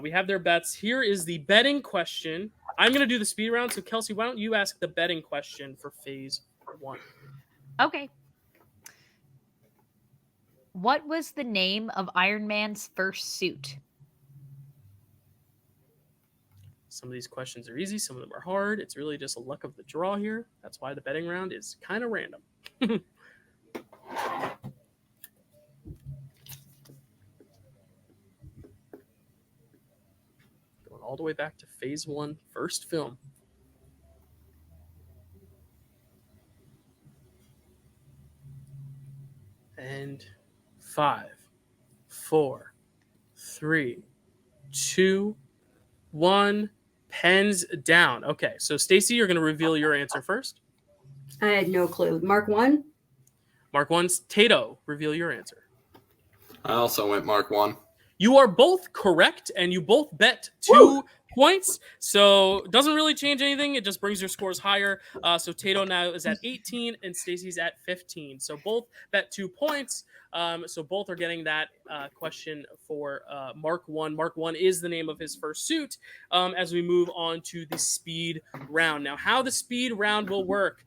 we have their bets. Here is the betting question. I'm going to do the speed round. So Kelsey, why don't you ask the betting question for phase 1? Okay. What was the name of Iron Man's first suit? Some of these questions are easy, some of them are hard. It's really just a luck of the draw here. That's why the betting round is kind of random. Going all the way back to Phase 1, first film. And 5, 4, 3, 2, 1. Pens down. Okay, so Stacy, you're going to reveal your answer first. I had no clue. Mark 1? Mark 1's Tato, reveal your answer. I also went Mark 1. You are both correct, and you both bet 2 points. So it doesn't really change anything. It just brings your scores higher. So Tato now is at 18, and Stacy's at 15. So both bet 2 points. So both are getting that question for Mark 1. Mark 1 is the name of his first suit as we move on to the speed round. Now, how the speed round will work,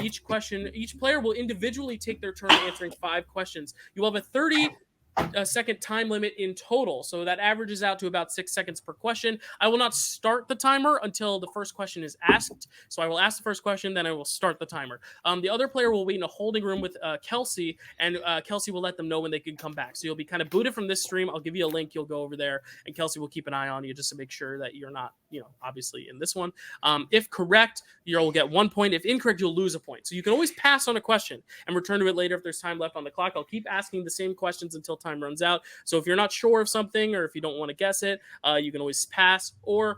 each player will individually take their turn answering 5 questions. You will have a 30-second time limit in total. So that averages out to about 6 seconds per question. I will not start the timer until the first question is asked. So I will ask the first question, then I will start the timer. The other player will wait in a holding room with Kelsey, and Kelsey will let them know when they can come back. So you'll be kind of booted from this stream. I'll give you a link. You'll go over there, and Kelsey will keep an eye on you just to make sure that you're not, obviously in this one. If correct, you'll get 1 point. If incorrect, you'll lose a point. So you can always pass on a question and return to it later if there's time left on the clock. I'll keep asking the same questions until time runs out. So if you're not sure of something, or if you don't want to guess it, you can always pass, or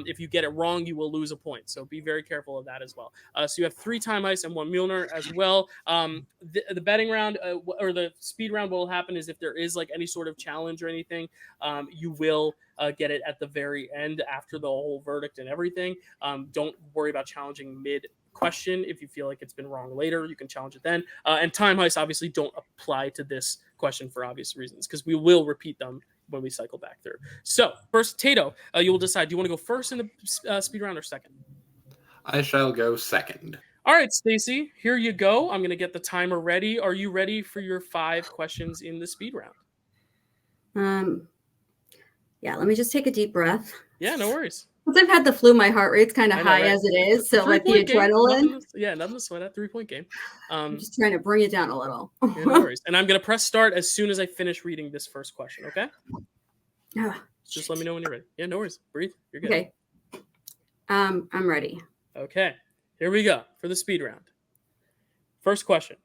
if you get it wrong, you will lose a point. So be very careful of that as well. So you have 3 time ice and 1 Mjolnir as well. The betting round or the speed round, what will happen is if there is like any sort of challenge or anything, you will get it at the very end after the whole verdict and everything. Don't worry about challenging mid question. If you feel like it's been wrong later, you can challenge it then. And time heist obviously don't apply to this question for obvious reasons, because we will repeat them when we cycle back through. So first, Tato, you will decide. Do you want to go first in the speed round or second? I shall go second. All right, Stacy, here you go. I'm going to get the timer ready. Are you ready for your 5 questions in the speed round? Yeah, let me just take a deep breath. Yeah, no worries. Since I've had the flu, my heart rate's kind of high, right? As it is. So like the adrenaline. Nothing to sweat at. 3-point game. I'm just trying to bring it down a little. Yeah, no worries. And I'm going to press start as soon as I finish reading this first question, okay? Just let me know when you're ready. Yeah, no worries. Breathe. You're good. Okay. I'm ready. Okay. Here we go for the speed round. First question.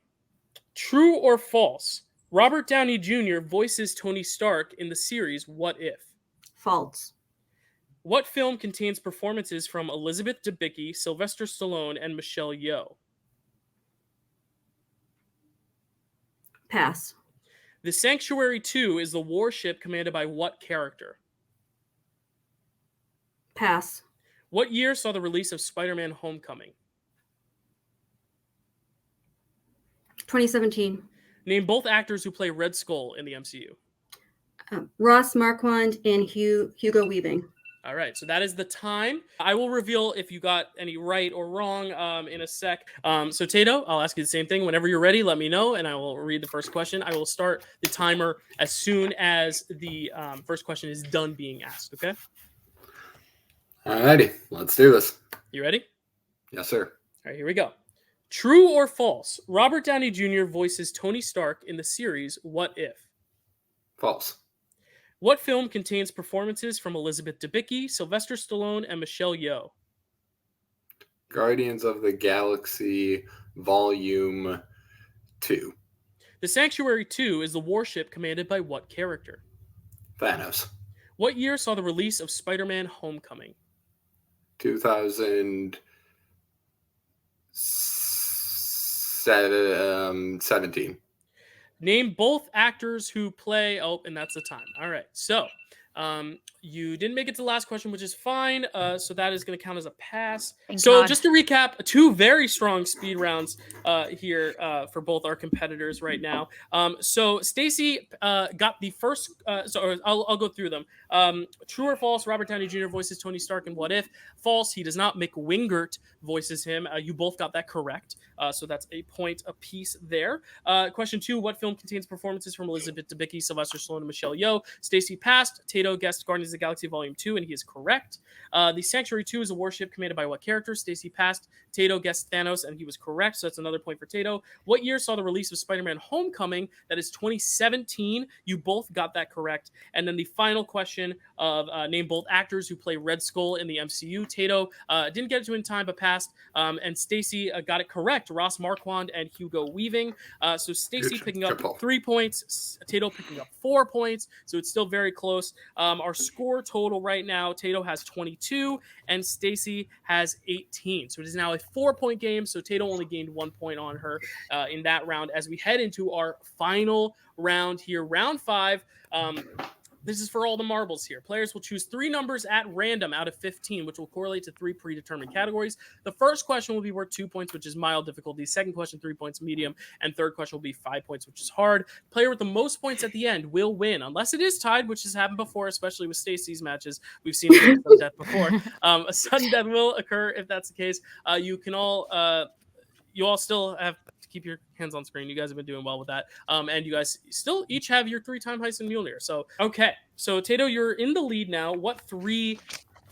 True or false? Robert Downey Jr. voices Tony Stark in the series What If? False. What film contains performances from Elizabeth Debicki, Sylvester Stallone, and Michelle Yeoh? Pass. The Sanctuary 2 is the warship commanded by what character? Pass. What year saw the release of Spider-Man Homecoming? 2017. Name both actors who play Red Skull in the MCU. Ross Marquand and Hugo Weaving. All right, so that is the time. I will reveal if you got any right or wrong in a sec. So Tato, I'll ask you the same thing. Whenever you're ready, let me know, and I will read the first question. I will start the timer as soon as the first question is done being asked, okay? All righty, let's do this. You ready? Yes, sir. All right, here we go. True or false? Robert Downey Jr. voices Tony Stark in the series What If? False. What film contains performances from Elizabeth Debicki, Sylvester Stallone, and Michelle Yeoh? Guardians of the Galaxy Volume 2. The Sanctuary 2 is the warship commanded by what character? Thanos. What year saw the release of Spider-Man Homecoming? 2017. Name both actors who play... Oh, and that's the time. All right. So, you didn't make it to the last question, which is fine. So that is going to count as a pass. Thank so God. Just to recap, 2 very strong speed rounds here for both our competitors right now. So Stacy got the first... I'll go through them. True or false, Robert Downey Jr. voices Tony Stark in What If? False, he does not. Mick Wingert voices him. You both got that correct. So that's a point apiece there. Question 2, what film contains performances from Elizabeth Debicki, Sylvester Stallone, and Michelle Yeoh? Stacy passed. Tato Tato guessed Guardians of the Galaxy Volume 2, and he is correct. The Sanctuary 2 is a warship commanded by what character? Stacy passed. Tato guessed Thanos, and he was correct, so that's another point for Tato. What year saw the release of Spider-Man Homecoming? That is 2017. You both got that correct. And then the final question of name both actors who play Red Skull in the MCU. Tato didn't get it to in time, but passed. And Stacy got it correct. Ross Marquand and Hugo Weaving. So Stacy picking up 3 points. Tato picking up 4 points. So it's still very close. Our score total right now, Tato has 22 and Stacy has 18. So it is now a 4-point game. So Tato only gained 1 point on her in that round. As we head into our final round here, round 5. This is for all the marbles here. Players will choose 3 numbers at random out of 15, which will correlate to 3 predetermined categories. The first question will be worth 2 points, which is mild difficulty. Second question, 3 points, medium. And third question will be 5 points, which is hard. Player with the most points at the end will win, unless it is tied, which has happened before, especially with Stacy's matches. We've seen a sudden death before. A sudden death will occur if that's the case. You all still have to keep your hands on screen. You guys have been doing well with that. And you guys still each have your 3-time Heist and Mjolnir. So, okay. So, Tato, you're in the lead now. What 3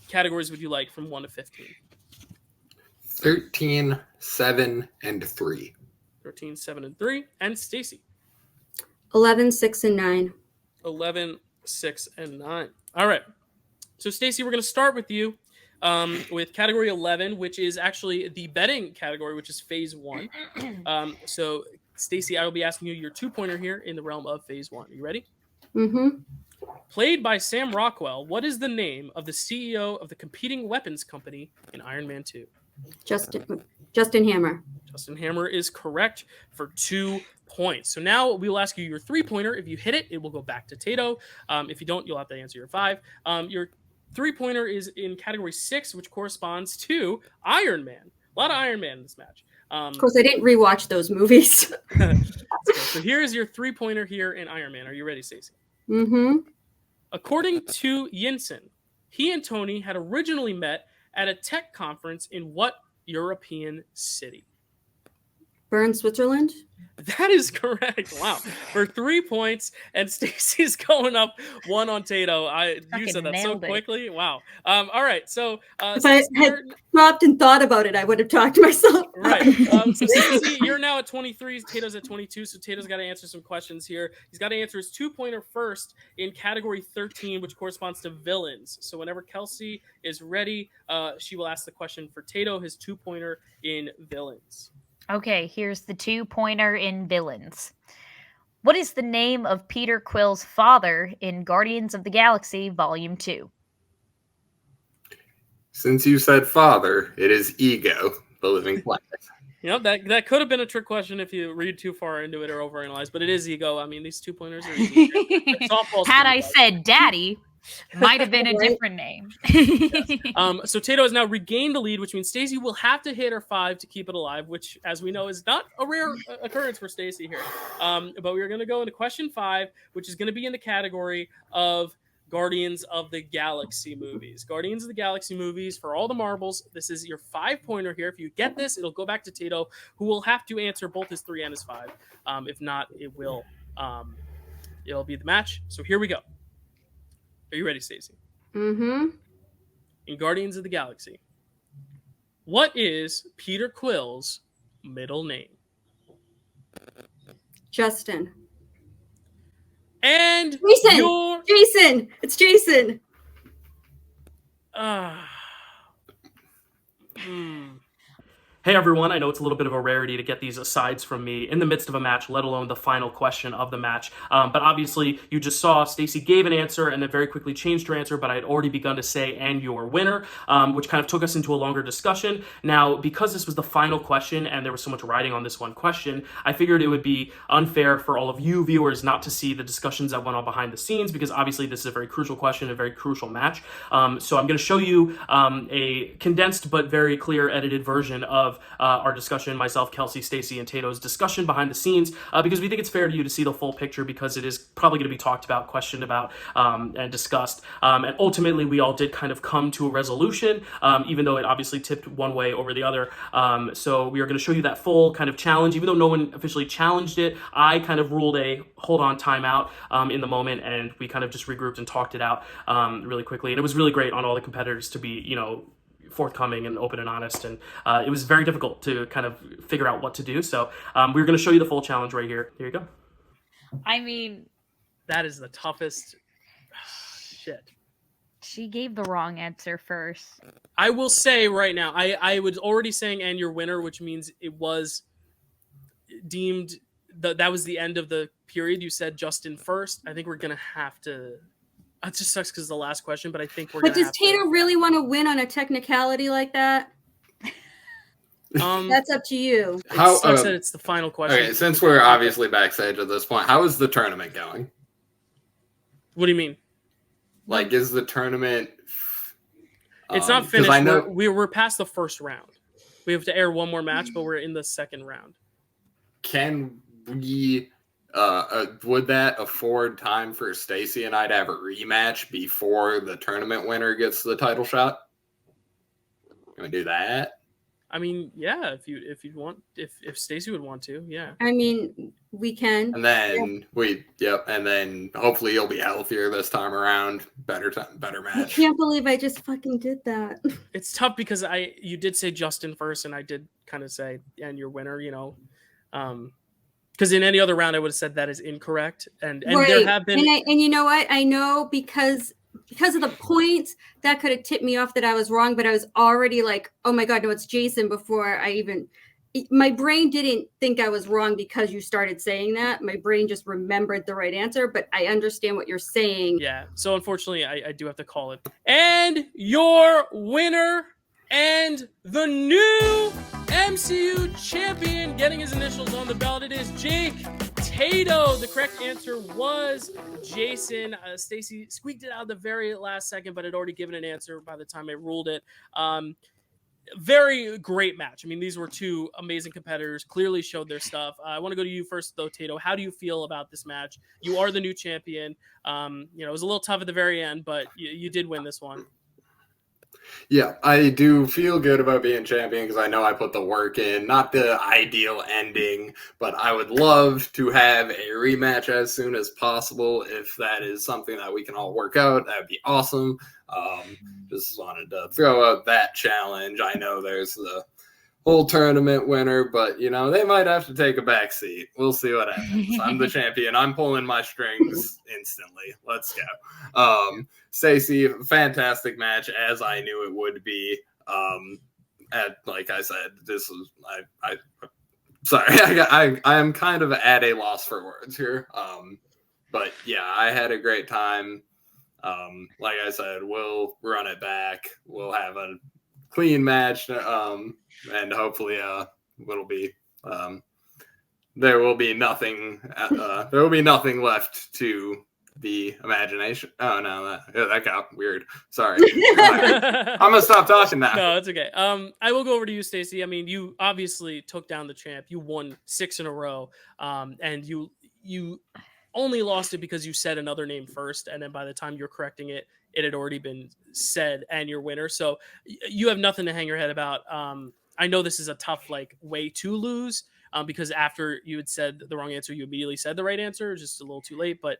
categories would you like from 1 to 15? 13, 7, and 3. 13, 7, and 3. And Stacy? 11, 6, and 9. 11, 6, and 9. All right. So, Stacy, we're going to start with you. With category 11, which is actually the betting category, which is phase 1. So, Stacy, I will be asking you your 2-pointer here in the realm of phase 1. Are you ready? Mm-hmm. Played by Sam Rockwell, what is the name of the CEO of the competing weapons company in Iron Man 2? Justin Hammer. Justin Hammer is correct for 2 points. So now we will ask you your 3-pointer. If you hit it, it will go back to Tato. If you don't, you'll have to answer your 5. Your 3-pointer is in category 6, which corresponds to Iron Man. A lot of Iron Man in this match. Of course, I didn't rewatch those movies. So here is your 3-pointer here in Iron Man. Are you ready, Stacy? Mm-hmm. According to Yinsen, he and Tony had originally met at a tech conference in what European city? Bern, Switzerland? That is correct. Wow. For 3 points, and Stacy's going up 1 on Tato. You said that so quickly. Wow. All right. So if I had stopped and thought about it, I would have talked to myself. Right. So Stacy, you're now at 23. Tato's at 22. So Tato's got to answer some questions here. He's got to answer his 2-pointer first in category 13, which corresponds to villains. So whenever Kelsey is ready, she will ask the question for Tato, his 2-pointer in villains. Okay, here's the 2-pointer in villains. What is the name of Peter Quill's father in Guardians of the Galaxy Volume 2? Since you said father, it is Ego, the living planet. You know, that could have been a trick question if you read too far into it or overanalyze, but it is Ego. I mean, these 2-pointers are easy. Had I said daddy, might have been a different name. Yes. So Tato has now regained the lead, which means Stacy will have to hit her 5 to keep it alive, which, as we know, is not a rare occurrence for Stacy here. But we're going to go into question 5, which is going to be in the category of Guardians of the Galaxy movies. Guardians of the Galaxy movies, for all the marbles, this is your 5-pointer here. If you get this, it'll go back to Tato, who will have to answer both his 3 and his 5. If not, it'll be the match. So here we go. Are you ready, Stacy? Mm-hmm. In Guardians of the Galaxy, what is Peter Quill's middle name? Justin. And Jason! Jason! It's Jason! Hey everyone, I know it's a little bit of a rarity to get these asides from me in the midst of a match, let alone the final question of the match. But obviously, you just saw Stacy gave an answer and then very quickly changed her answer, but I had already begun to say, and your winner, which kind of took us into a longer discussion. Now, because this was the final question and there was so much riding on this one question, I figured it would be unfair for all of you viewers not to see the discussions that went on behind the scenes, because obviously this is a very crucial question, a very crucial match. So I'm going to show you a condensed but very clear edited version of of our discussion, myself, Kelsey, Stacy, and Tato's discussion behind the scenes, because we think it's fair to you to see the full picture, because it is probably going to be talked about, questioned about, and discussed. And ultimately, we all did kind of come to a resolution, even though it obviously tipped one way over the other. So we are going to show you that full kind of challenge. Even though no one officially challenged it, I kind of ruled a hold on timeout in the moment, and we kind of just regrouped and talked it out really quickly. And it was really great on all the competitors to be, forthcoming and open and honest. And it was very difficult to kind of figure out what to do. So we're going to show you the full challenge right here. Here you go. I mean, that is the toughest shit. She gave the wrong answer first. I will say right now, I was already saying and your winner, which means it was deemed that was the end of the period. You said Justin first. I think we're going to have to. It just sucks because the last question, but I think we're. But does Tato really want to win on a technicality like that? That's up to you. How I said it's the final question. Okay, since we're obviously backstage at this point, how is the tournament going? What do you mean? Like, is the tournament? It's not finished. I know we're past the first round. We have to air one more match, but we're in the second round. Can we? Would that afford time for Stacy and I to have a rematch before the tournament winner gets the title shot? Can we do that? I mean, yeah, if you want, if Stacy would want to, yeah. I mean, we can. And then and then hopefully you'll be healthier this time around. Better match. I can't believe I just fucking did that. It's tough because you did say Justin first, and I did kind of say and your winner, because in any other round I would have said that is incorrect, and right. There have been and you know what, I know because of the points that could have tipped me off that I was wrong, but I was already like, oh my god, no, it's Jason before I even. My brain didn't think I was wrong because you started saying that. My brain just remembered the right answer, but I understand what you're saying. Yeah. So unfortunately, I do have to call it. And your winner and the new MCU champion, getting his initials on the belt, it is Jake Tato. The correct answer was Jason. Stacy squeaked it out at the very last second, but had already given an answer by the time I ruled it. Very great match. I mean, these were two amazing competitors, clearly showed their stuff. I want to go to you first, though, Tato. How do you feel about this match? You are the new champion. It was a little tough at the very end, but you did win this one. Yeah, I do feel good about being champion because I know I put the work in. Not the ideal ending, but I would love to have a rematch as soon as possible. If that is something that we can all work out, that would be awesome. Just wanted to throw out that challenge. I know there's the whole tournament winner, but they might have to take a back seat. We'll see what happens. I'm the champion. I'm pulling my strings instantly. Let's go. Stacy, fantastic match, as I knew it would be. Like I said, this was sorry. I am kind of at a loss for words here. But yeah, I had a great time. Like I said, we'll run it back. We'll have a clean match, and hopefully there will be nothing left to the imagination. Oh no, that got weird. Sorry. I'm gonna stop talking now. No, it's okay. I will go over to you, Stacy. I mean, you obviously took down the champ. You won 6 in a row, and you only lost it because you said another name first, and then by the time you're correcting it, it had already been said and your winner. So you have nothing to hang your head about. I know this is a tough way to lose because after you had said the wrong answer, you immediately said the right answer, just a little too late. But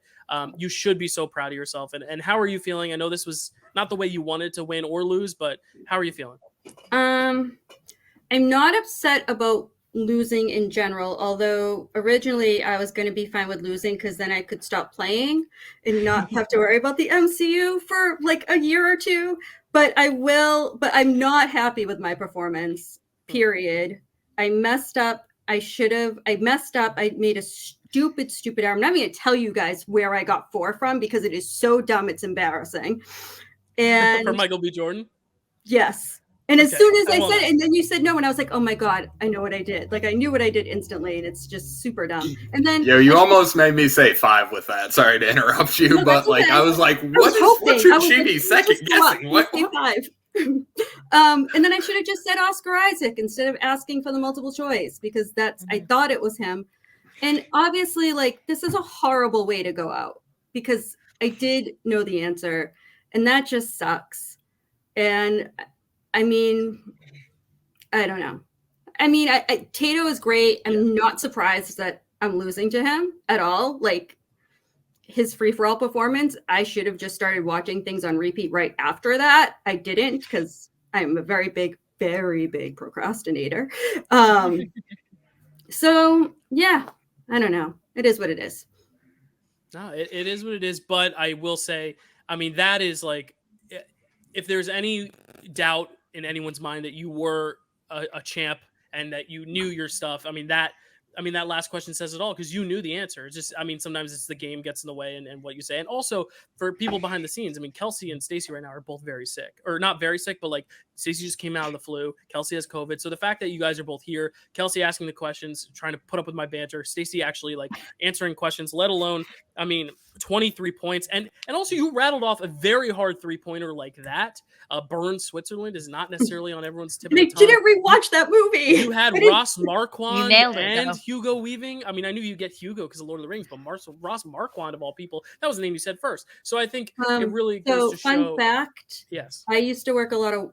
you should be so proud of yourself. And how are you feeling? I know this was not the way you wanted to win or lose, but how are you feeling? I'm not upset about losing in general, although originally I was going to be fine with losing because then I could stop playing and not have to worry about the MCU for a year or two. But I'm not happy with my performance, period. I messed up. I made a stupid error. I'm not even going to tell you guys where I got 4 from because it is so dumb. It's embarrassing. And for Michael B. Jordan? Yes. And as soon as I said it, and then you said no, and I was like, oh my God, I know what I did. I knew what I did instantly, and it's just super dumb. And then you almost made me say 5 with that. Sorry to interrupt you, but okay. I was like, what's your cheaty second guessing? What? 5. And then I should have just said Oscar Isaac instead of asking for the multiple choice, because I thought it was him. And obviously, like, this is a horrible way to go out, because I did know the answer, and that just sucks. And I mean, I don't know. I mean, Tato is great. I'm not surprised that I'm losing to him at all. Like, his free-for-all performance, I should have just started watching things on repeat right after that. I didn't, because I'm a very big procrastinator. So, yeah, I don't know. It is what it is. No, it is what it is. But I will say, I mean, that is like, if there's any doubt in anyone's mind that you were a champ and that you knew your stuff, I mean, that last question says it all, because you knew the answer. It's just, I mean, sometimes it's the game gets in the way and what you say. And also for people behind the scenes, I mean, Kelsey and Stacy right now are both very sick, or not very sick, but like Stacy just came out of the flu. Kelsey has COVID. So the fact that you guys are both here, Kelsey asking the questions, trying to put up with my banter, Stacy actually like answering questions, let alone, I mean, 23 points. And also you rattled off a very hard 3-pointer like that. Burn Switzerland is not necessarily on everyone's tip of the tongue. I didn't rewatch that movie. You had Ross Marquand and though. Hugo Weaving. I mean, I knew you'd get Hugo because of Lord of the Rings, but Ross Marquand of all people, that was the name you said first. So I think it really goes to show. Fun fact. Yes. I used to work a lot of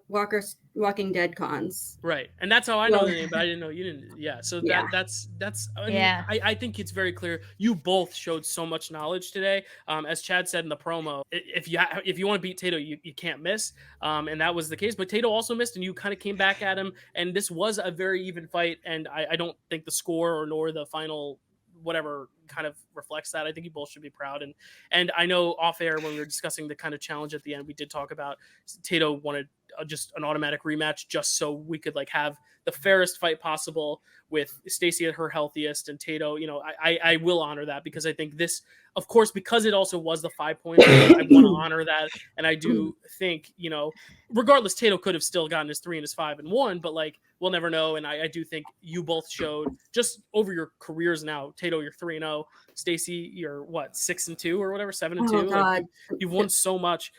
Walking Dead cons. Right. And that's how I know the name, but I didn't know you didn't. Yeah. So that's I mean, Yeah. I think it's very clear. You both showed so much knowledge today. As Chad said in the promo, if you want to beat Tato, you can't miss. And that was the case. But Tato also missed, and you kind of came back at him. And this was a very even fight. And I don't think the score nor the final whatever kind of reflects that. I think you both should be proud. And I know off air when we were discussing the kind of challenge at the end, we did talk about Tato wanted just an automatic rematch just so we could like have the fairest fight possible with Stacy at her healthiest and Tato. You know, I will honor that, because I think this, of course, because it also was the 5-pointer, I want to honor that. And I do think, you know, regardless, Tato could have still gotten his 3 and his 5 and won, but like, we'll never know. And I do think you both showed just over your careers now, Tato, you're 3-0, Stacy, you're what, 6-2 or whatever, 7-2. Like, you've won so much.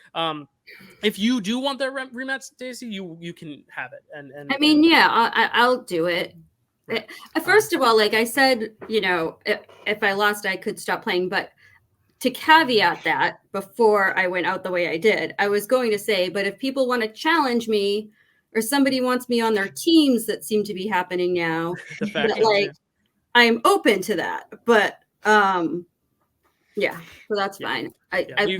If you do want that rematch, Stacy, you can have it. And I mean, yeah, I'll do it. Right. First of all, like I said, you know, if I lost, I could stop playing. But to caveat that, before I went out the way I did, I was going to say, but if people want to challenge me, or somebody wants me on their teams that seem to be happening now, I'm open to that. But yeah, so that's fine. I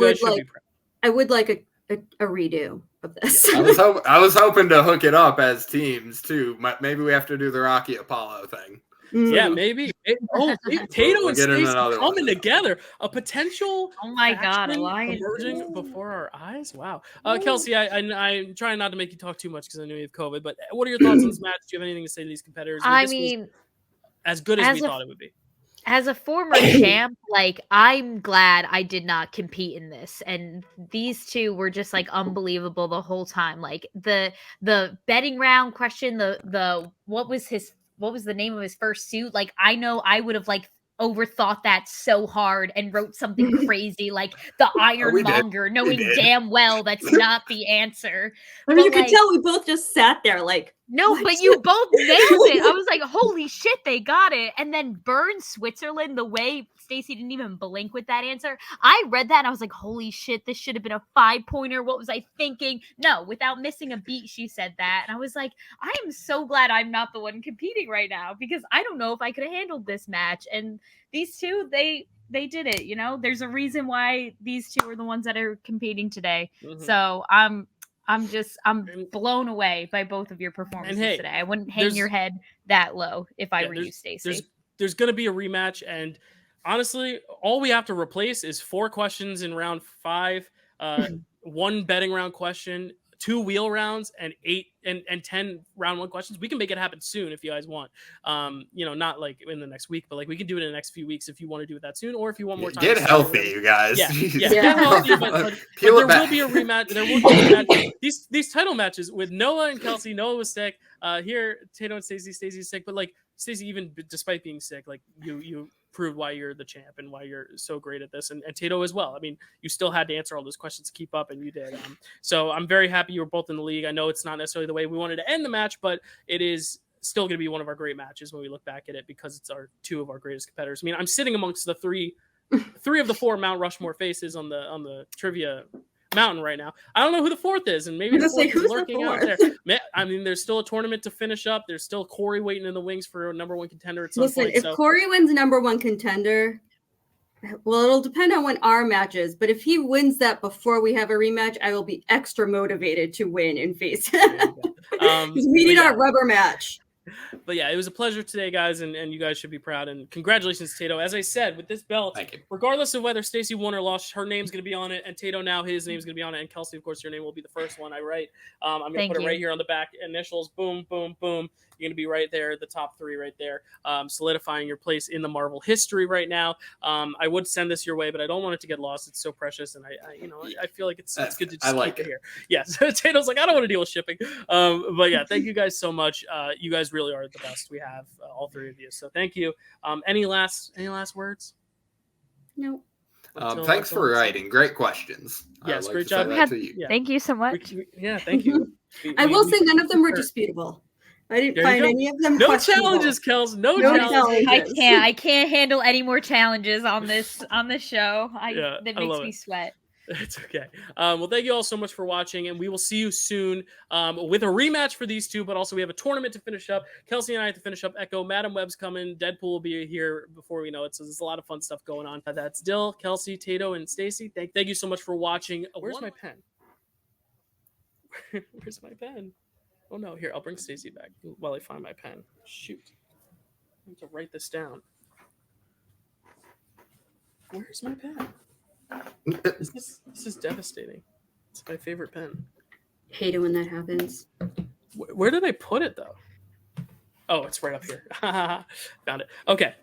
would like a redo of this. I was hoping to hook it up as teams too. Maybe we have to do the Rocky Apollo thing. Yeah, maybe. Tato and Stacy coming together. A potential alliance emerging before our eyes. Wow. Kelsey, I'm trying not to make you talk too much because I know you have COVID, but what are your thoughts on this match? Do you have anything to say to these competitors? I mean, as good as we thought it would be. As a former champ, like, I'm glad I did not compete in this. And these two were just like unbelievable the whole time. Like the betting round question, the what was the name of his first suit? Like, I know I would have like overthought that so hard and wrote something crazy like the Ironmonger, knowing damn well that's not the answer. I mean, you could tell we both just sat there like, no, what? But you both nailed it. I was like, holy shit, they got it. And then Burn Switzerland, the way Stacy didn't even blink with that answer. I read that and I was like, holy shit, this should have been a 5-pointer. What was I thinking? No, without missing a beat, she said that. And I was like, I am so glad I'm not the one competing right now, because I don't know if I could have handled this match. And these two, they did it. You know, there's a reason why these two are the ones that are competing today. Mm-hmm. So I'm blown away by both of your performances today. I wouldn't hang your head that low if I were you, Stacy. There's going to be a rematch, and honestly, all we have to replace is 4 questions in round 5, 1 betting round question, 2 wheel rounds, and 8 and 10 round 1 questions. We can make it happen soon if you guys want. You know, not like in the next week, but like we can do it in the next few weeks if you want to do it that soon, or if you want more time. Get healthy, you guys. Yeah. Get healthy, but there will be a rematch. There will be a rematch. These title matches with Noah and Kelsey. Noah was sick. Here, Tato and Stacy's sick, but like Stacy, even despite being sick, like you proved why you're the champ and why you're so great at this, and Tato as well. I mean, you still had to answer all those questions to keep up, and you did. So I'm very happy you were both in the league. I know it's not necessarily the way we wanted to end the match, but it is still going to be one of our great matches when we look back at it, because it's two of our greatest competitors. I mean, I'm sitting amongst the three of the four Mount Rushmore faces on the trivia mountain right now. I don't know who the fourth is, and maybe the fourth is lurking out there. I mean, there's still a tournament to finish up. There's still Corey waiting in the wings for a number one contender at some point. If Corey wins number one contender, well, it'll depend on when our match is, but if he wins that before we have a rematch, I will be extra motivated to win and face him. Because we need our rubber match. But yeah, it was a pleasure today, guys, and you guys should be proud. And congratulations, Tato. As I said, with this belt, regardless of whether Stacy won or lost, her name's going to be on it, and Tato now, his name's going to be on it, and Kelsey, of course, your name will be the first one I write. I'm going to put it right here on the back, initials, boom, boom, boom. You're going to be right there, the top three right there, solidifying your place in the Marvel history right now. I would send this your way, but I don't want it to get lost. It's so precious, and I feel like it's good to just keep it here. Yes, Tato's like, I don't want to deal with shipping. But yeah, thank you guys so much. You guys really are the best. We have all three of you, so thank you. Any last words? No. Thanks for writing. Great questions. Yes, great job. Thank you so much. Yeah, thank you. I will say none of them were disputable. I didn't find any of them. No challenges, Kels. No challenges. I can't handle any more challenges on this show. That makes me sweat. It's okay. Well, thank you all so much for watching, and we will see you soon with a rematch for these two, but also we have a tournament to finish up. Kelsey and I have to finish up Echo. Madam Web's coming. Deadpool will be here before we know it, so there's a lot of fun stuff going on. That's Dill, Kelsey, Tato, and Stacy. Thank you so much for watching. Where's my pen? Where's my pen? Oh no, here, I'll bring Stacy back while I find my pen. Shoot. I need to write this down. Where's my pen? This is devastating. It's my favorite pen. Hate it when that happens. Where did I put it though? Oh, it's right up here. Found it. Okay.